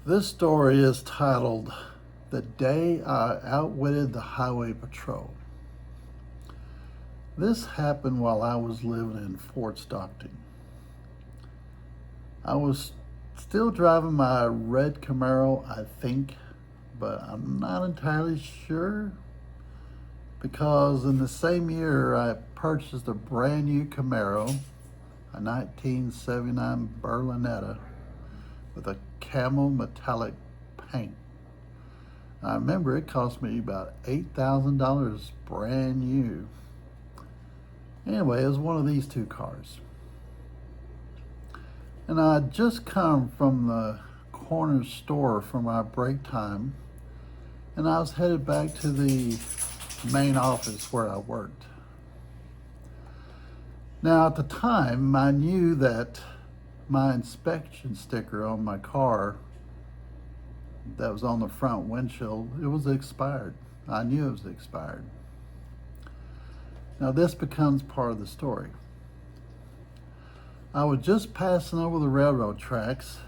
This story is titled The Day I Outwitted the Highway Patrol. This happened while I was living in Fort Stockton. I was still driving my red Camaro, I think, but I'm not entirely sure because in the same year I purchased a brand new Camaro, a 1979 Berlinetta with a camel metallic paint. I remember it cost me about $8,000 brand new. Anyway, it was one of these two cars. And I'd just come from the corner store for my break time, and I was headed back to the main office where I worked. Now, at the time, I knew that my inspection sticker on my car that was on the front windshield, it was expired. I knew it was expired. Now, this becomes part of the story. I was just passing over the railroad tracks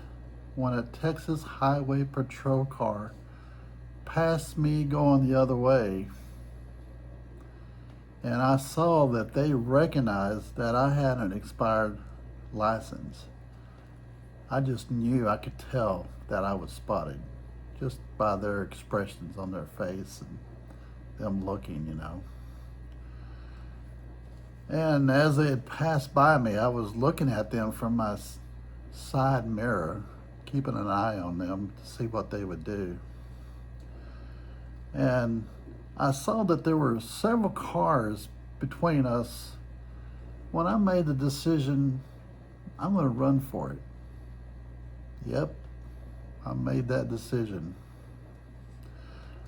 when a Texas Highway Patrol car passed me going the other way. And I saw that they recognized that I had an expired license. I just knew, I could tell that I was spotted just by their expressions on their face and them looking. And as they had passed by me, I was looking at them from my side mirror, keeping an eye on them to see what they would do. And I saw that there were several cars between us when I made the decision, I'm going to run for it. Yep, I made that decision.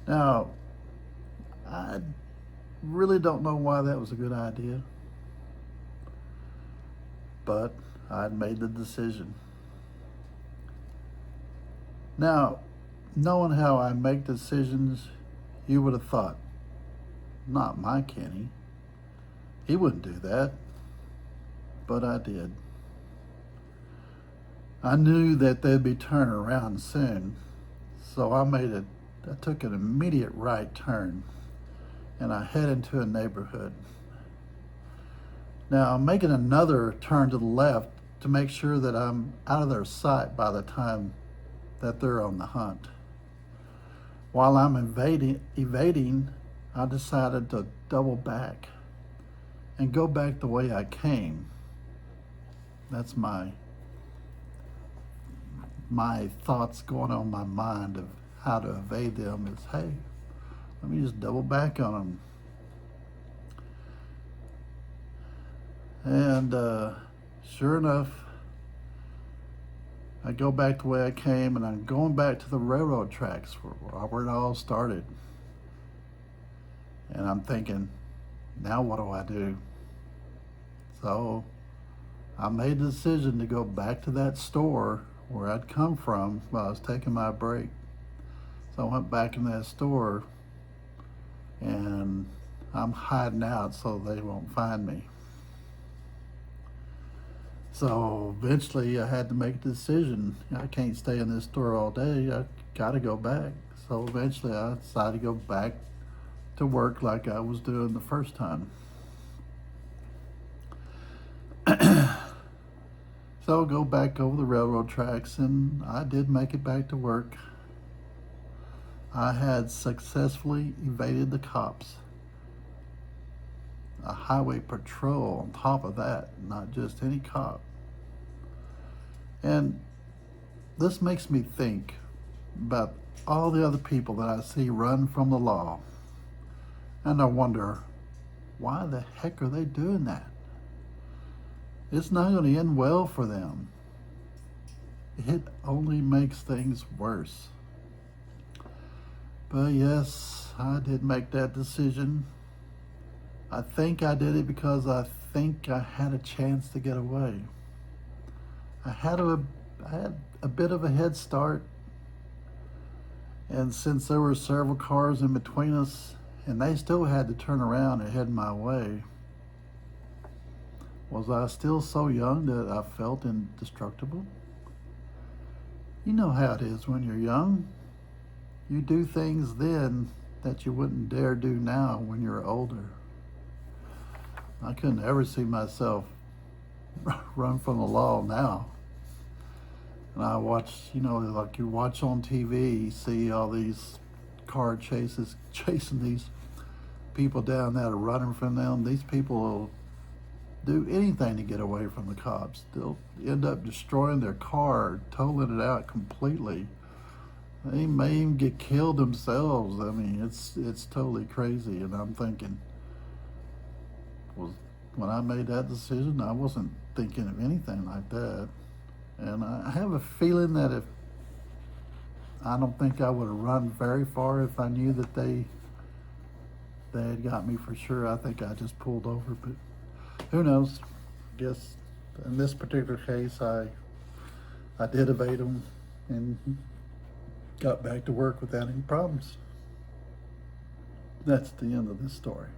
Now, I really don't know why that was a good idea, but I'd made the decision. Now, knowing how I make decisions, you would have thought, not my Kenny. He wouldn't do that. But I did. I knew that they'd be turning around soon, so I took an immediate right turn, and I head into a neighborhood. Now, I'm making another turn to the left to make sure that I'm out of their sight by the time that they're on the hunt. While I'm evading, I decided to double back and go back the way I came. That's my thoughts going on in my mind of how to evade them is, hey, let me just double back on them. And sure enough, I go back the way I came, and I'm going back to the railroad tracks where it all started. And I'm thinking, now what do I do? So I made the decision to go back to that store where I'd come from while I was taking my break. So I went back in that store, and I'm hiding out so they won't find me. So eventually I had to make a decision. I can't stay in this store all day. I gotta go back. So eventually I decided to go back to work like I was doing the first time. So go back over the railroad tracks, and I did make it back to work. I had successfully evaded the cops. A highway patrol on top of that, not just any cop. And this makes me think about all the other people that I see run from the law. And I wonder, why the heck are they doing that? It's not going to end well for them. It only makes things worse. But yes, I did make that decision. I think I did it because I think I had a chance to get away. I had a bit of a head start, and since there were several cars in between us, and they still had to turn around and head my way, was I still so young that I felt indestructible? You know how it is when you're young. You do things then that you wouldn't dare do now when you're older. I couldn't ever see myself run from the law now. And I watch, like you watch on TV, you see all these car chases chasing these people down that are running from them. These people will do anything to get away from the cops. They'll end up destroying their car, totaling it out completely. They may even get killed themselves. I mean, it's totally crazy. And I'm thinking, when I made that decision, I wasn't thinking of anything like that. And I have a feeling that I don't think I would have run very far if I knew that they had got me for sure. I think I just pulled over, but who knows? I guess in this particular case, I did evade them and got back to work without any problems. That's the end of this story.